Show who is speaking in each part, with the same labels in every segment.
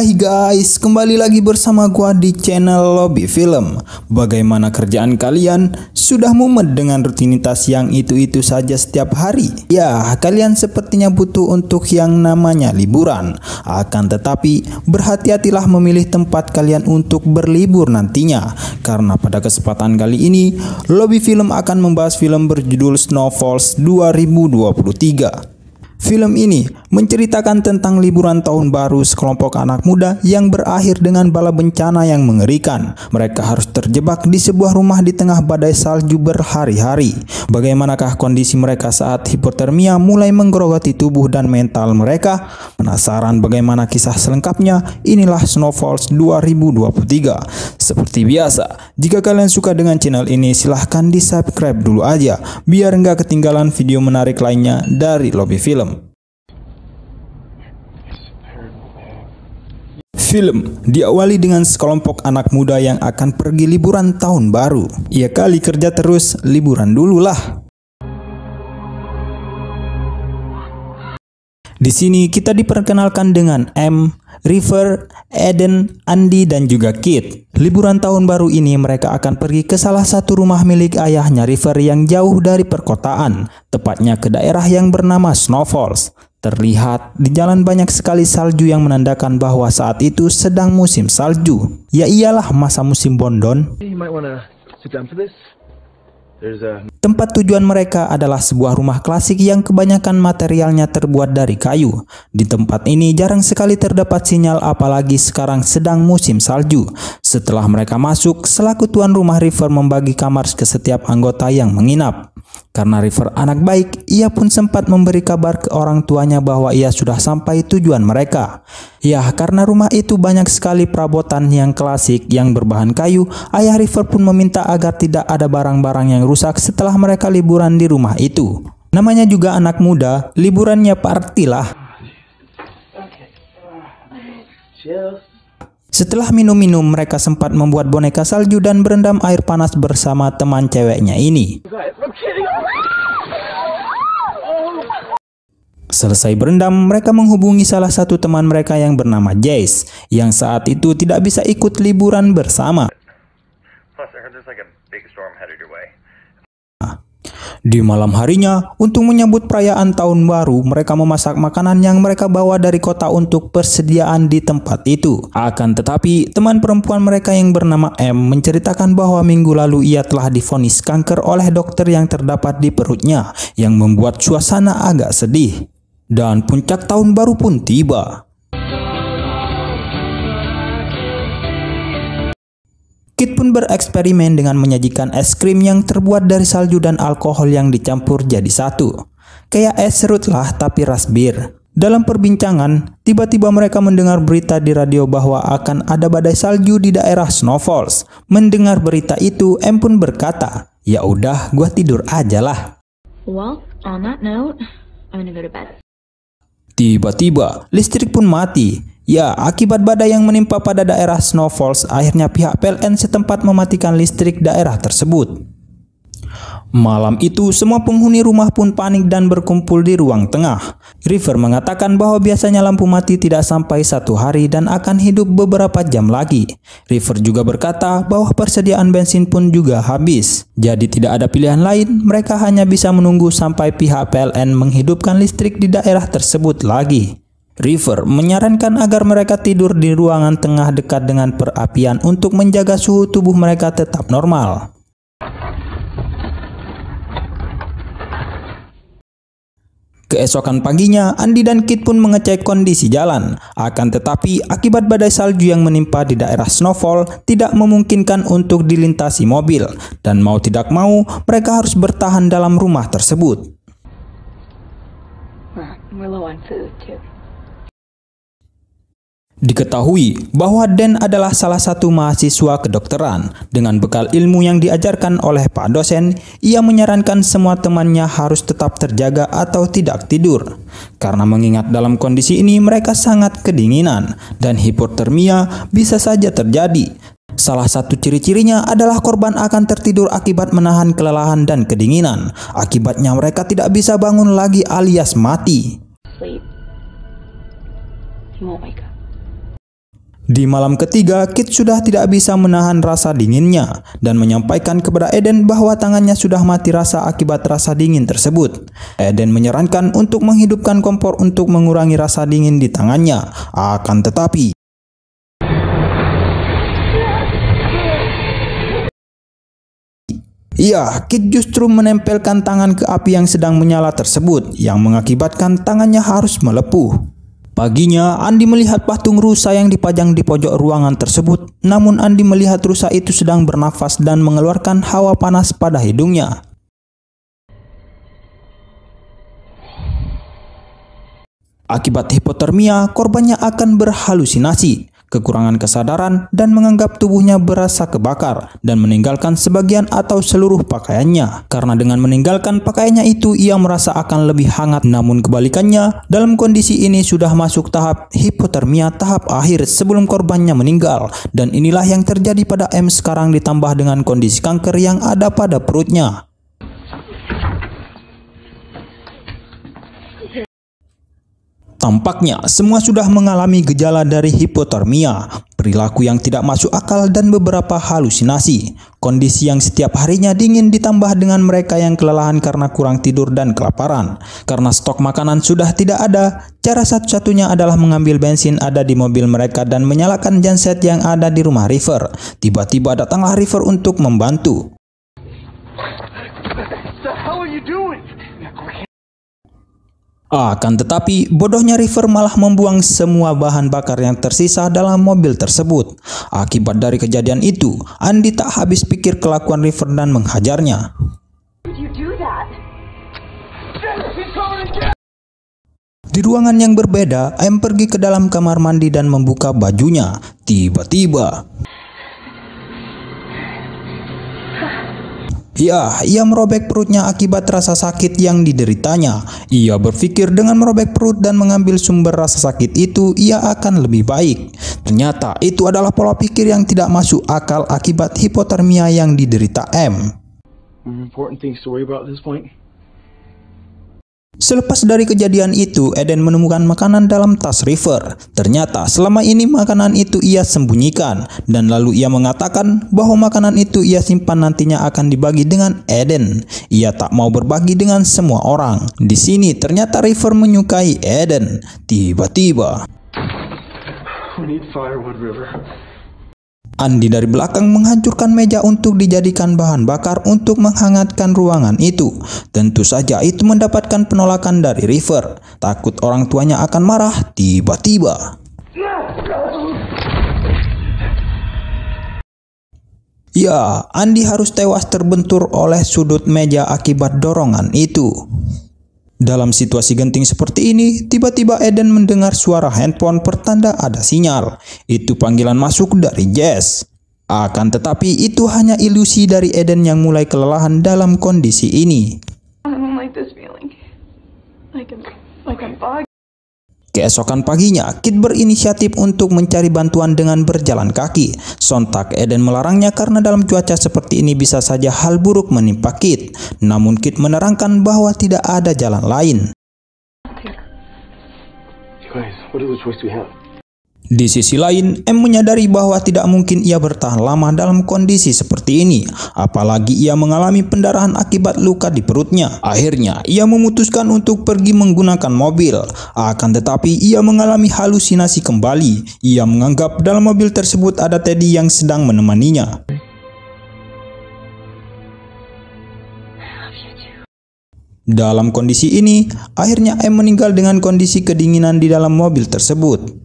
Speaker 1: Hai guys, kembali lagi bersama gua di channel Lobby Film. Bagaimana kerjaan kalian? Sudah mumet dengan rutinitas yang itu-itu saja setiap hari? Ya, kalian sepertinya butuh untuk yang namanya liburan. Akan tetapi, berhati-hatilah memilih tempat kalian untuk berlibur nantinya. Karena pada kesempatan kali ini, Lobby Film akan membahas film berjudul Snowfalls 2023. Film ini menceritakan tentang liburan tahun baru sekelompok anak muda yang berakhir dengan bala bencana yang mengerikan. Mereka harus terjebak di sebuah rumah di tengah badai salju berhari-hari. Bagaimanakah kondisi mereka saat hipotermia mulai menggerogoti tubuh dan mental mereka? Penasaran bagaimana kisah selengkapnya? Inilah Snowfalls 2023. Seperti biasa, jika kalian suka dengan channel ini silahkan di subscribe dulu aja biar nggak ketinggalan video menarik lainnya dari Lobby Film. Film diawali dengan sekelompok anak muda yang akan pergi liburan tahun baru. Ya kali kerja terus, liburan dulu lah. Di sini kita diperkenalkan dengan M, River, Eden, Andy, dan juga Kit. Liburan tahun baru ini mereka akan pergi ke salah satu rumah milik ayahnya River yang jauh dari perkotaan, tepatnya ke daerah yang bernama Snowfalls. Terlihat di jalan banyak sekali salju yang menandakan bahwa saat itu sedang musim salju. Ya iyalah, masa musim Bondon. Tempat tujuan mereka adalah sebuah rumah klasik yang kebanyakan materialnya terbuat dari kayu. Di tempat ini jarang sekali terdapat sinyal apalagi sekarang sedang musim salju. Setelah mereka masuk, selaku tuan rumah River membagi kamar ke setiap anggota yang menginap. Karena River anak baik, ia pun sempat memberi kabar ke orang tuanya bahwa ia sudah sampai tujuan mereka. Ya, karena rumah itu banyak sekali perabotan yang klasik yang berbahan kayu, ayah River pun meminta agar tidak ada barang-barang yang rusak setelah mereka liburan di rumah itu. Namanya juga anak muda, liburannya party lah. Setelah minum-minum, mereka sempat membuat boneka salju dan berendam air panas bersama teman ceweknya ini. Selesai berendam, mereka menghubungi salah satu teman mereka yang bernama Jace, yang saat itu tidak bisa ikut liburan bersama. Di malam harinya, untuk menyambut perayaan tahun baru, mereka memasak makanan yang mereka bawa dari kota untuk persediaan di tempat itu. Akan tetapi, teman perempuan mereka yang bernama M menceritakan bahwa minggu lalu ia telah divonis kanker oleh dokter yang terdapat di perutnya, yang membuat suasana agak sedih. Dan puncak tahun baru pun tiba. Kit pun bereksperimen dengan menyajikan es krim yang terbuat dari salju dan alkohol yang dicampur jadi satu. Kayak es serut lah tapi ras bir. Dalam perbincangan, tiba-tiba mereka mendengar berita di radio bahwa akan ada badai salju di daerah Snowfalls. Mendengar berita itu, M pun berkata, "Ya udah, gua tidur aja lah."
Speaker 2: Well, on that note, I'm gonna go to bed.
Speaker 1: Tiba-tiba, listrik pun mati. Ya, akibat badai yang menimpa pada daerah Snowfalls, akhirnya pihak PLN setempat mematikan listrik daerah tersebut. Malam itu, semua penghuni rumah pun panik dan berkumpul di ruang tengah. River mengatakan bahwa biasanya lampu mati tidak sampai 1 hari dan akan hidup beberapa jam lagi. River juga berkata bahwa persediaan bensin pun juga habis. Jadi tidak ada pilihan lain, mereka hanya bisa menunggu sampai pihak PLN menghidupkan listrik di daerah tersebut lagi. River menyarankan agar mereka tidur di ruangan tengah dekat dengan perapian untuk menjaga suhu tubuh mereka tetap normal. Keesokan paginya, Andy dan Kit pun mengecek kondisi jalan. Akan tetapi, akibat badai salju yang menimpa di daerah Snowfall tidak memungkinkan untuk dilintasi mobil. Dan mau tidak mau, mereka harus bertahan dalam rumah tersebut.
Speaker 2: We're low on food too.
Speaker 1: Diketahui bahwa Dan adalah salah satu mahasiswa kedokteran. Dengan bekal ilmu yang diajarkan oleh Pak dosen, ia menyarankan semua temannya harus tetap terjaga atau tidak tidur. Karena mengingat dalam kondisi ini mereka sangat kedinginan dan hipotermia bisa saja terjadi. Salah satu ciri-cirinya adalah korban akan tertidur akibat menahan kelelahan dan kedinginan. Akibatnya mereka tidak bisa bangun lagi alias mati.
Speaker 2: Sleep. You won't wake up.
Speaker 1: Di malam ketiga, Kit sudah tidak bisa menahan rasa dinginnya dan menyampaikan kepada Eden bahwa tangannya sudah mati rasa akibat rasa dingin tersebut. Eden menyarankan untuk menghidupkan kompor untuk mengurangi rasa dingin di tangannya. Akan tetapi, Kit justru menempelkan tangan ke api yang sedang menyala tersebut yang mengakibatkan tangannya harus melepuh. Paginya, Andi melihat patung rusa yang dipajang di pojok ruangan tersebut. Namun Andi melihat rusa itu sedang bernafas dan mengeluarkan hawa panas pada hidungnya. Akibat hipotermia, korbannya akan berhalusinasi, kekurangan kesadaran, dan menganggap tubuhnya berasa kebakar dan meninggalkan sebagian atau seluruh pakaiannya. Karena dengan meninggalkan pakaiannya itu, ia merasa akan lebih hangat. Namun kebalikannya, dalam kondisi ini sudah masuk tahap hipotermia tahap akhir sebelum korbannya meninggal. Dan inilah yang terjadi pada M sekarang ditambah dengan kondisi kanker yang ada pada perutnya. Tampaknya semua sudah mengalami gejala dari hipotermia, perilaku yang tidak masuk akal dan beberapa halusinasi. Kondisi yang setiap harinya dingin ditambah dengan mereka yang kelelahan karena kurang tidur dan kelaparan. Karena stok makanan sudah tidak ada, cara satu-satunya adalah mengambil bensin ada di mobil mereka dan menyalakan genset yang ada di rumah River. Tiba-tiba datanglah River untuk membantu. Akan tetapi, bodohnya River malah membuang semua bahan bakar yang tersisa dalam mobil tersebut. Akibat dari kejadian itu, Andi tak habis pikir kelakuan River dan menghajarnya. Di ruangan yang berbeda, M pergi ke dalam kamar mandi dan membuka bajunya. Tiba-tiba, ia merobek perutnya akibat rasa sakit yang dideritanya. Ia berpikir dengan merobek perut dan mengambil sumber rasa sakit itu, ia akan lebih baik. Ternyata itu adalah pola pikir yang tidak masuk akal akibat hipotermia yang diderita M. Selepas dari kejadian itu, Eden menemukan makanan dalam tas River. Ternyata selama ini makanan itu ia sembunyikan, dan lalu ia mengatakan bahwa makanan itu ia simpan nantinya akan dibagi dengan Eden. Ia tak mau berbagi dengan semua orang. Di sini ternyata River menyukai Eden. Tiba-tiba, Andi dari belakang menghancurkan meja untuk dijadikan bahan bakar untuk menghangatkan ruangan itu. Tentu saja itu mendapatkan penolakan dari River. Takut orang tuanya akan marah, tiba-tiba Andi harus tewas terbentur oleh sudut meja akibat dorongan itu. Dalam situasi genting seperti ini, tiba-tiba Eden mendengar suara handphone pertanda ada sinyal. Itu panggilan masuk dari Jess. Akan tetapi itu hanya ilusi dari Eden yang mulai kelelahan dalam kondisi ini. Keesokan paginya, Kit berinisiatif untuk mencari bantuan dengan berjalan kaki. Sontak Eden melarangnya karena dalam cuaca seperti ini bisa saja hal buruk menimpa Kit. Namun Kit menerangkan bahwa tidak ada jalan lain. Di sisi lain, M menyadari bahwa tidak mungkin ia bertahan lama dalam kondisi seperti ini, apalagi ia mengalami pendarahan akibat luka di perutnya. Akhirnya, ia memutuskan untuk pergi menggunakan mobil. Akan tetapi, ia mengalami halusinasi kembali. Ia menganggap dalam mobil tersebut ada Teddy yang sedang menemaninya. Dalam kondisi ini, akhirnya M meninggal dengan kondisi kedinginan di dalam mobil tersebut.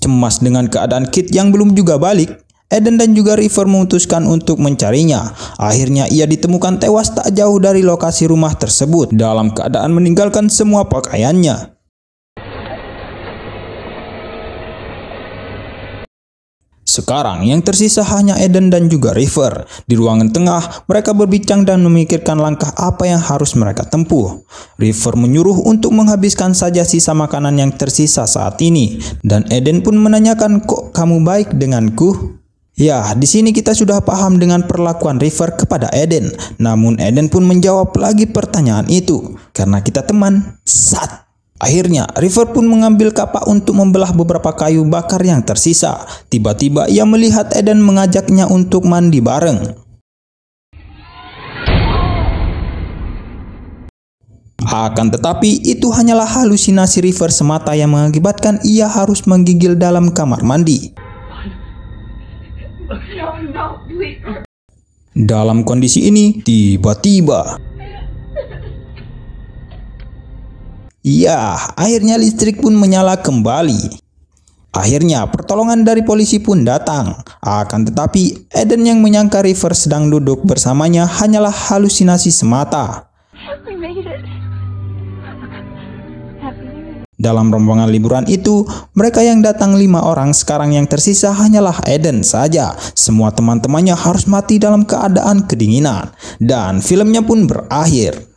Speaker 1: Cemas dengan keadaan Kit yang belum juga balik, Eden dan juga River memutuskan untuk mencarinya. Akhirnya ia ditemukan tewas tak jauh dari lokasi rumah tersebut dalam keadaan meninggalkan semua pakaiannya. Sekarang yang tersisa hanya Eden dan juga River. Di ruangan tengah, mereka berbincang dan memikirkan langkah apa yang harus mereka tempuh. River menyuruh untuk menghabiskan saja sisa makanan yang tersisa saat ini. Dan Eden pun menanyakan, "Kok kamu baik denganku?" Ya, di sini kita sudah paham dengan perlakuan River kepada Eden. Namun Eden pun menjawab lagi pertanyaan itu. Karena kita teman, sat. Akhirnya, River pun mengambil kapak untuk membelah beberapa kayu bakar yang tersisa. Tiba-tiba ia melihat Eden mengajaknya untuk mandi bareng. Akan tetapi, itu hanyalah halusinasi River semata yang mengakibatkan ia harus menggigil dalam kamar mandi. Dalam kondisi ini, tiba-tiba akhirnya listrik pun menyala kembali. Akhirnya pertolongan dari polisi pun datang. Akan tetapi Eden yang menyangka River sedang duduk bersamanya hanyalah halusinasi semata. Dalam rombongan liburan itu, mereka yang datang 5 orang, sekarang yang tersisa hanyalah Eden saja. Semua teman-temannya harus mati dalam keadaan kedinginan. Dan filmnya pun berakhir.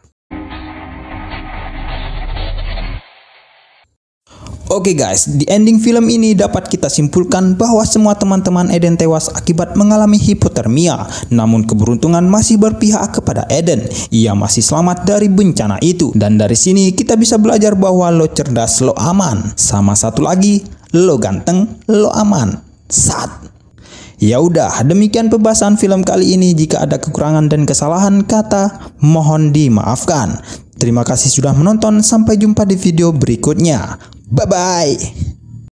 Speaker 1: Oke guys, di ending film ini dapat kita simpulkan bahwa semua teman-teman Eden tewas akibat mengalami hipotermia. Namun keberuntungan masih berpihak kepada Eden. Ia masih selamat dari bencana itu. Dan dari sini kita bisa belajar bahwa lo cerdas, lo aman. Sama satu lagi, lo ganteng, lo aman. Sat. Ya udah, demikian pembahasan film kali ini. Jika ada kekurangan dan kesalahan kata, mohon dimaafkan. Terima kasih sudah menonton. Sampai jumpa di video berikutnya. Bye-bye.